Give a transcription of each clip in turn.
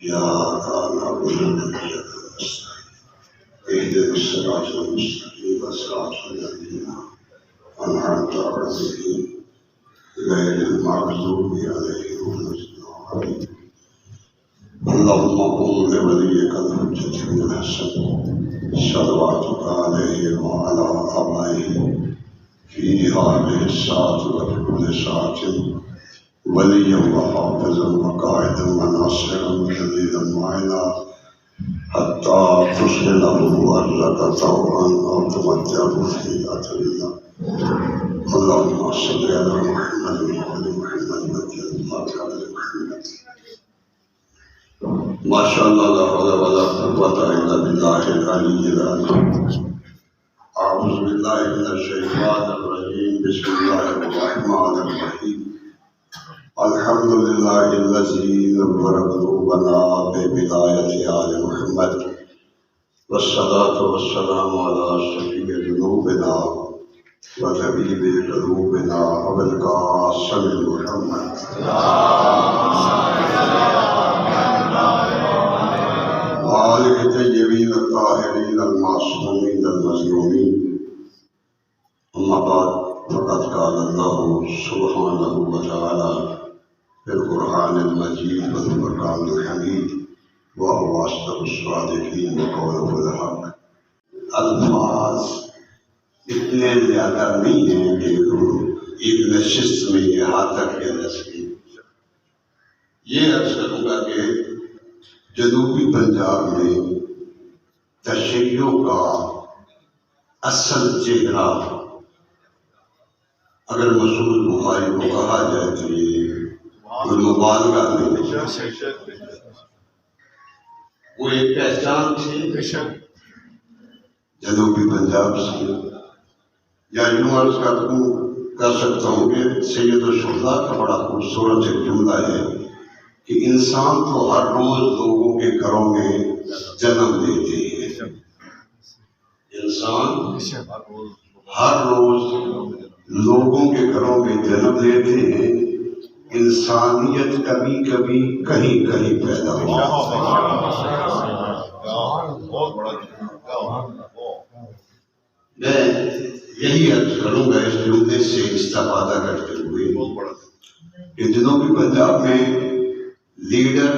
إياك نعبد وإياك نستعين اهدنا الصراط المستقيم صراط الذين أنعمت عليهم غير المغضوب عليهم ولا الضالين. اللهم قم بوليك الحجة بن الحسن صلواتك عليه وعلى آبائه في هذه الساعة وفي كل ساعة وليا وحافظا وقائدا وناصرا وشديدا معينا حتى تصله أرزك طوعا أو تمتعه في أثرنا. اللهم صل على محمد وعلى محمد وجل الله على محمد. ما شاء الله لا حول ولا قوة إلا بالله العلي العظيم. أعوذ بالله من الشيطان الرجيم. بسم الله الرحمن الرحيم. الحمد لله الذي نور قلوبنا بولاية آل محمد والصلاة والسلام على شفيع ذنوبنا وطبيب قلوبنا أبي القاسم محمد وآله الطيبين الطاهرين المعصومين المظلومين. أما بعد فقد قال الله سبحانه وتعالى في القرآن المجيد والفرقان الحميد وهو أصدق الصادقين وقوله الحق. الفاظ اتنے زیادہ نہیں ہیں کہ ایک نشست میں احاطہ کیا جا سکے. یہ عرض کروں گا کہ جنوبی پنجاب میں تشیعوں کا اصل چہرہ اگر مسعود بخاری کو کہا جائے تو یہ کوئی مبالغہ نہیں ہے. وہ ایک پہچان تھی جنوبی پنجاب سے. یا یوں عرض کر سکتا ہوں کہ سید الشہداء کا بڑا خوبصورت ایک جملہ ہے کہ انسان تو ہر روز لوگوں کے گھروں میں جنم لیتے ہیں. انسان ہر روز لوگوں کے گھروں میں جنم لیتے ہیں. انسانیت کبھی کبھی کہیں کہیں پیدا میں یہی عرض کروں گا اس جملے سے استفادہ کرتے ہوئے کہ جنوبی پنجاب میں لیڈر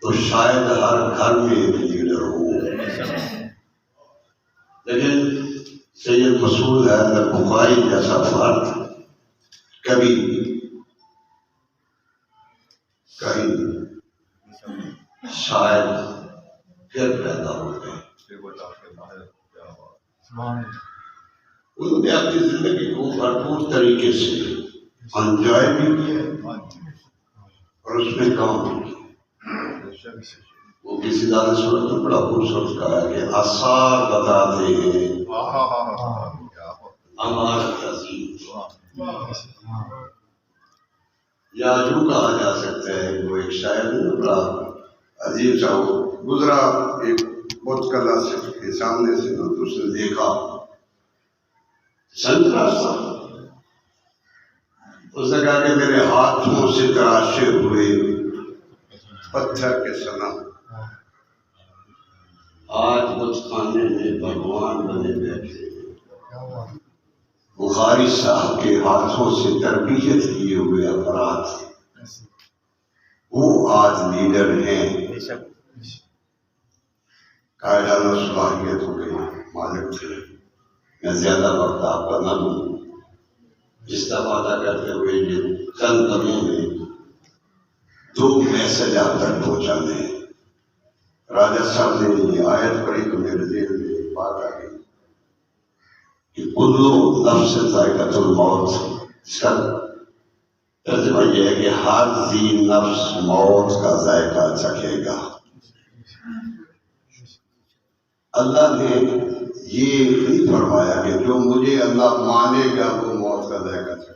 تو شاید ہر گھر میں ایک لیڈر ہو، لیکن سید مسعود حیدر بخاری جیسا فرد کبھی کہیں شاید پھر پیدا ہو گئے. انہوں نے اپنی زندگی کو بھرپور طریقے سے انجوائے بھی کیا اور اس میں کام بھی کیا. وہ کسی دانے صورت میں بڑا خوبصورت کہا کہ آثار بتاتے ہیں امانت عظیم. یا یوں کہا جا سکتا ہے وہ ایک شاعر نے بڑا عجیب سا وہ گزرا ایک بت کلا کے سامنے سے تو اس نے دیکھا سنت راستہ. اس نے کہا کہ میرے ہاتھوں سے تراشے ہوئے پتھر کے صنم آج بت خانے میں بھگوان بنے بیٹھے. بخاری صاحب کے ہاتھوں سے تربیت کیے ہوئے افراد وہ آج لیڈر ہیں. قائدانہ صلاحیتوں کے مالک تھے. میں زیادہ وقت آپ کا نہ دوں. استفادہ کرتے ہوئے یہ چند لمحوں میں دو میسج آپ تک پہنچانے ہیں. راجہ صاحب نے یہ آیت پڑھی تو میرے ذہن میں ایک بات آ گئی کہ کلو نفس ذائقۃ الموت. اس کا ترجمہ یہ ہے کہ ہر ذی نفس موت کا ذائقہ چکھے گا. اللہ نے یہ نہیں فرمایا کہ جو مجھے اللہ مانے گا وہ موت کا ذائقہ چکھے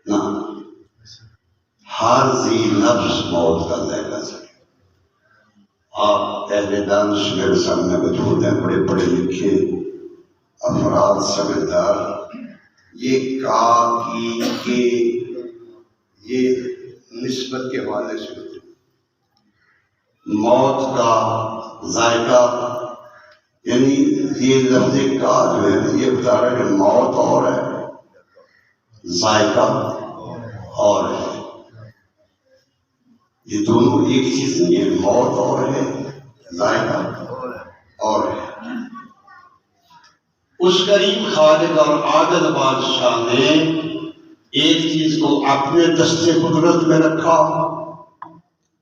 گا. ہر ذی نفس موت کا ذائقہ چکھے. آپ اہل دانش میرے سامنے موجود ہیں، بڑے پڑھے لکھے افراد سمجھدار. یہ کہا کہ یہ نسبت کے حوالے سے ہوتے ہیں۔ موت کا ذائقہ، یعنی یہ لفظ کا جو ہے یہ بتا رہا ہے کہ موت اور ہے، ذائقہ اور ہے، یہ دونوں ایک چیز نہیں ہے، موت اور ہے، ذائقہ اور ہے۔ اس کریم خالق اور عادل بادشاہ نے ایک چیز کو اپنے دستے قدرت میں رکھا،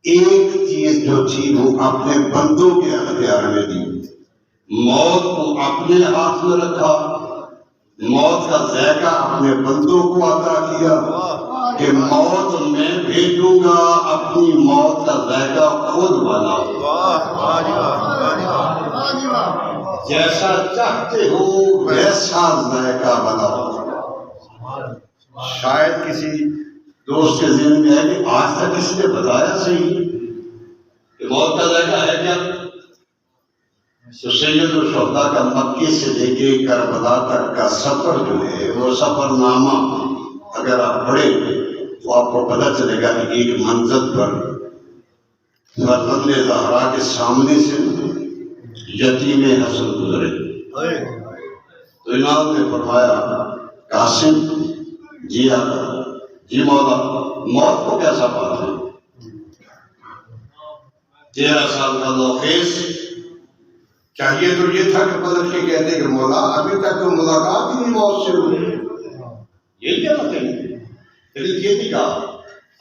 ایک چیز جو تھی وہ اپنے بندوں کے اختیار میں دی۔ موت کو اپنے ہاتھ میں رکھا، موت کا ذائقہ اپنے بندوں کو عطا کیا کہ موت میں بھیجوں گا، اپنی موت کا ذائقہ خود بناؤ، جیسا چاہتے ہو ویسا ذائقہ بناؤ۔ شاید کسی دوست کے ذہن میں ہے کہ آج تک کسی نے بتایا صحیح کہ موت کا ذائقہ ہے کیا؟ تو سید الشہداء کا مکے سے لے کے کربلا تک کا سفر جو ہے وہ سفر نامہ اگر آپ پڑھیں تو آپ کو پتہ چلے گا کہ ایک منزل پر فرزند زہرا کے سامنے سے یتیم حسن گزرے تو امام نے فرمایا قاسم جی آقا جی مولا موت کو کیسا پاتے ہیں؟ 13 سال کا لوخیس چاہیے تو یہ تھا کہ پلٹ کے کہتے کہ مولا ابھی تک تو ملاقات ہی نہیں موت سے ہوئی، یہی کہنا چاہیے، لیکن یہ نہیں کہا،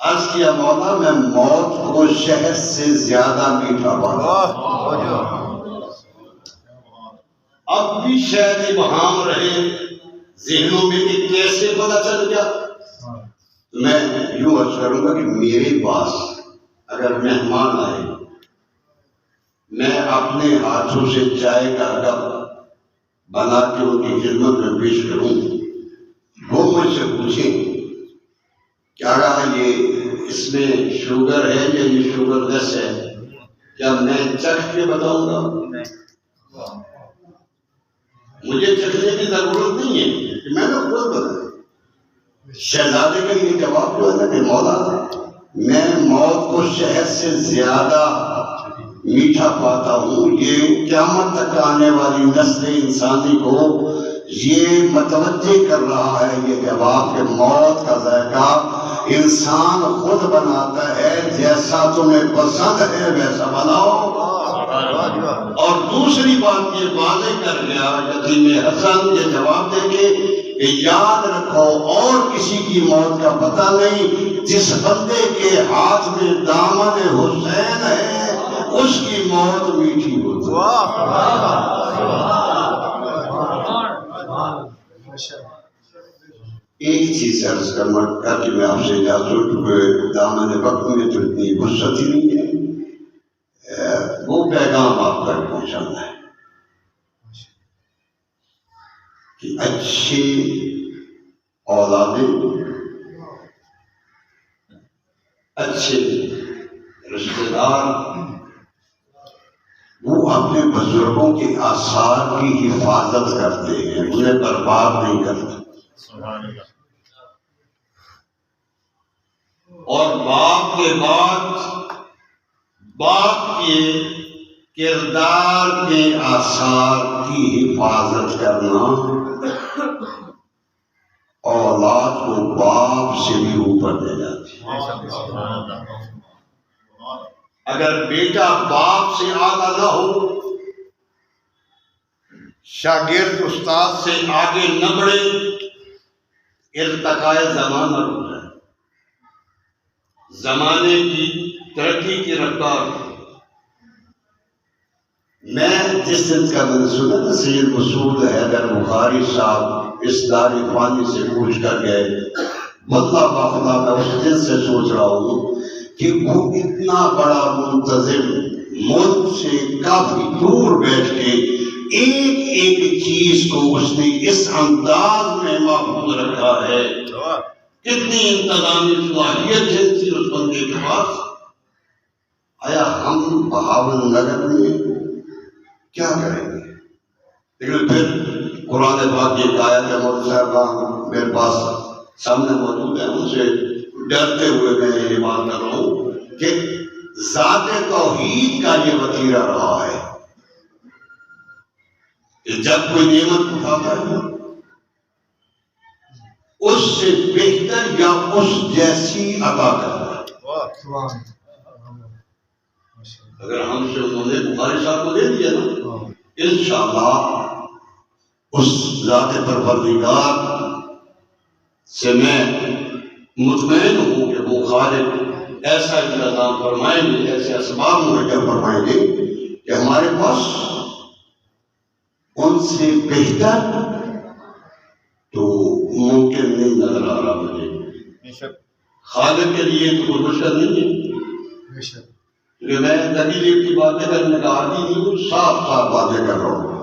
عرض کیا مولا میں موت کو شہد سے زیادہ میٹھا پاتا ہوں۔ اب بھی شاید ابہام رہے ذہنوں میں کہ کیسے پتہ چل گیا، میں یوں عرض کروں گا کہ میرے پاس اگر مہمان آئے میں اپنے ہاتھوں سے چائے کا کپ بنا کے ان کی خدمت میں پیش کروں، وہ مجھ سے پوچھیں کیا رہا یہ اس میں شوگر ہے یا یہ شوگر لیس ہے، کیا میں چکھ کے بتاؤں گا؟ مجھے چکھنے کی ضرورت نہیں ہے کہ میں نے خود بتایا۔ شہزادے کا یہ جواب جو ہے نا کہ مولا میں موت کو شہد سے زیادہ میٹھا پاتا ہوں، یہ قیامت تک آنے والی نسل انسانی کو یہ متوجہ کر رہا ہے یہ جواب کہ موت کا ذائقہ انسان خود بناتا ہے، جیسا تمہیں پسند ہے ویسا بناؤ۔ اور دوسری بات یہ واضح کر گیا یتیم حسن یہ جواب دے کے کہ یاد رکھو اور کسی کی موت کا پتہ نہیں، جس بندے کے ہاتھ میں دامن حسین ہے اس کی موت میٹھی ہوتی ہے۔ ایک چیز عرض کرنا کر کے میں آپ سے اجازت چونکہ دامن وقت میں تو اتنی وسعت ہی نہیں ہے، وہ پیغام آپ تک پہنچانا ہے کہ اچھی اولادیں، اچھے رشتہ دار وہ اپنے بزرگوں کے آثار کی حفاظت کرتے ہیں، انہیں برباد نہیں کرتے۔ اور باپ کے بعد باپ کے کردار کے آثار کی حفاظت کرنا اولاد کو باپ سے بھی اوپر لے جاتی ہے۔ اگر بیٹا باپ سے اعلیٰ نہ ہو، شاگرد استاد سے آگے نہ بڑھے، ارتقائے زمانہ رک جائے، زمانے کی ترقی کی رفتار۔ میں جس دن کا میں نے سنا نا سید مسعود حیدر بخاری صاحب اس دار فانی سے پوچھ کر گئے، واللہ باخدا میں اس دن سے سوچ رہا ہوں کہ وہ اتنا بڑا منتظم ملک سے کافی دور بیٹھ کے ایک ایک چیز کو اس نے اس انداز میں محفوظ رکھا ہے، کتنی انتظامی صلاحیت ہے اس بندے کے پاس۔ آیا ہم بہاول نگر میں کیا کریں گے؟ لیکن پھر قرآن پاک کی ایک آیت ہے، مولوی صاحب میرے پاس سامنے موجود ہے، ان سے ڈرتے ہوئے میں یہ بات کر رہا ہوں کہ ذات توحید کا یہ وتیرہ رہا ہے کہ جب کوئی نعمت اٹھاتا ہے اس سے بہتر یا اس جیسی عطا کرتا ہے. اگر ہم سے انہوں نے بخاری صاحب کو دے دیا نا انشاءاللہ اس ذات پروردگار سے میں مطمئن ہوں کہ وہ خالق ایسا انتظام فرمائیں گے، ایسے اسباب مہیا فرمائیں گے کہ ہمارے پاس ان سے بہتر تو ممکن نہیں نظر آ رہا مجھے. خالق کے لیے تو کوئی مشکل نہیں ہے، کیونکہ میں تکلیف کی باتیں کرنے کا عادی نہیں ہوں، صاف صاف باتیں کر رہا ہوں.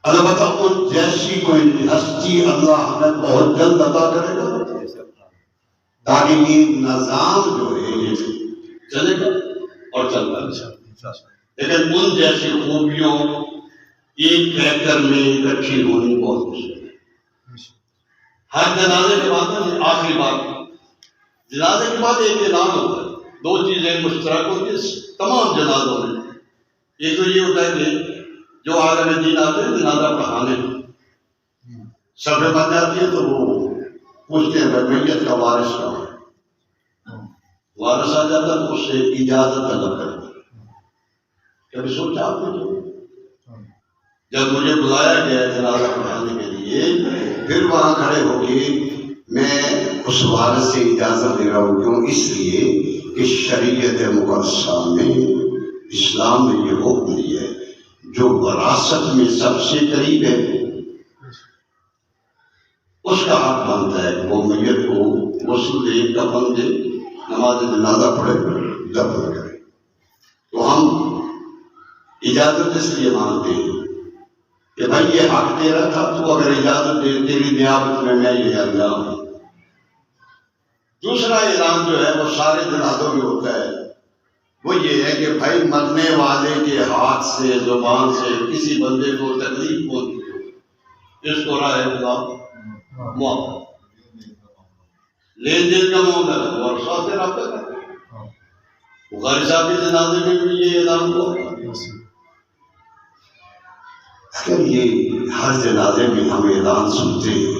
البتہ ان جیسی کوئی ہستی اللہ ہمیں بہت جلد عطا کرے گا تاکہ یہ نظام جو ہے یہ چلے گا اور چلتا ہے. لیکن ان جیسی خوبیوں ایک پیکر میں اکٹھی ہونی بہت مشکل ہے. ہر جنازے کے بعد آخری بات، جنازے کے بعد ایک اعلان ہوتا ہے. دو چیزیں مشترک ہوتی ہیں تمام جنازوں میں. ایک تو یہ ہوتا ہے کہ جو عالم دین آتے ہیں جنازہ پڑھانے صفحے بن جاتی ہے تو وہ پوچھتے ہیں میت کا وارث کہاں ہے. وارث آ جاتا ہے تو اس سے اجازت طلب کرتے. کبھی سوچا آپ نے؟ جب مجھے بلایا گیا جنازہ پڑھانے کے لیے پھر وہاں کھڑے ہو کے میں اس وارث سے اجازت لے رہا ہوں. کیوں؟ اس لیے کہ شریعت مقدسہ میں اسلام نے یہ حکم دیا ہے جو وراثت میں سب سے قریب ہے اس کا حق بنتا ہے وہ میت کو غسل دے، کفن دے، نماز جنازہ پڑھے، دفن کرے. تو ہم اجازت اس لیے مانگتے ہیں کہ بھائی یہ حق تیرا تھا، تو اگر اجازت دے تیری نیابت میں یہ انجام ہوں. دوسرا اعلان جو ہے وہ سارے جنازوں میں ہوتا ہے، وہ یہ ہے کہ بھائی مرنے والے کے ہاتھ سے زبان سے کسی بندے کو تکلیف پہنچی ہو اس کو راہ اللہ معاف لین دین کا معاملہ ہے اور ساتھ سے رابطہ کرتے ہیں. بخاری صاحب کے جنازے میں بھی یہ اعلان ہوا. اگر یہ ہر جنازے میں ہم اعلان سنتے ہیں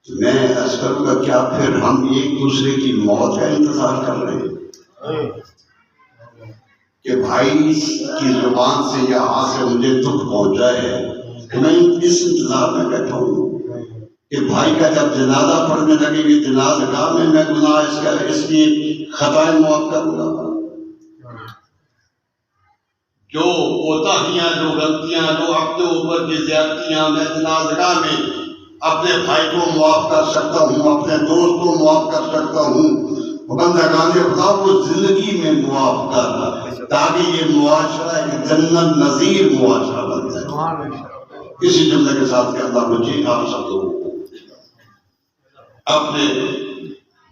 تو میں عرض کروں گا کیا پھر ہم ایک دوسرے کی موت کا انتظار کر رہے ہیں کہ بھائی کی زبان سے یا ہاتھ سے مجھے دکھ پہنچا ہے تو میں اس انتظار میں بیٹھا ہوں کہ بھائی کا جب جنازہ پڑھنے لگے گی جنازہ گاہ میں گناہ اس کی خطائیں معاف کروں گا. جو کوتاہیاں، جو غلطیاں، جو اپنے اوپر کی زیادتیاں میں جنازہ گاہ میں اپنے بھائی کو معاف کر سکتا ہوں، اپنے دوست کو معاف کر سکتا ہوں، بندگان خدا کو زندگی میں معاف کر تاکہ یہ معاشرہ ایک جنت نظیر معاشرہ بن جائے. اسی جملے کے ساتھ کہ اللہ مجھے آپ سب لوگوں کو اپنے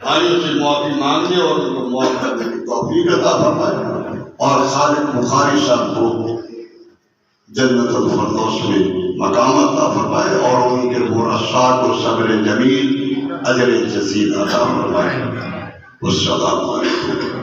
بھائیوں سے معافی مانگنے اور ان کو معاف کرنے کی توفیق عطا فرمائے اور خالق بخاری صاحب کو جنت الفردوس میں مقام عطا فرمائے اور ان کے مرشاد کو صبر جمیل اجر جزیل عطا فرمائے. والسلام علیکم.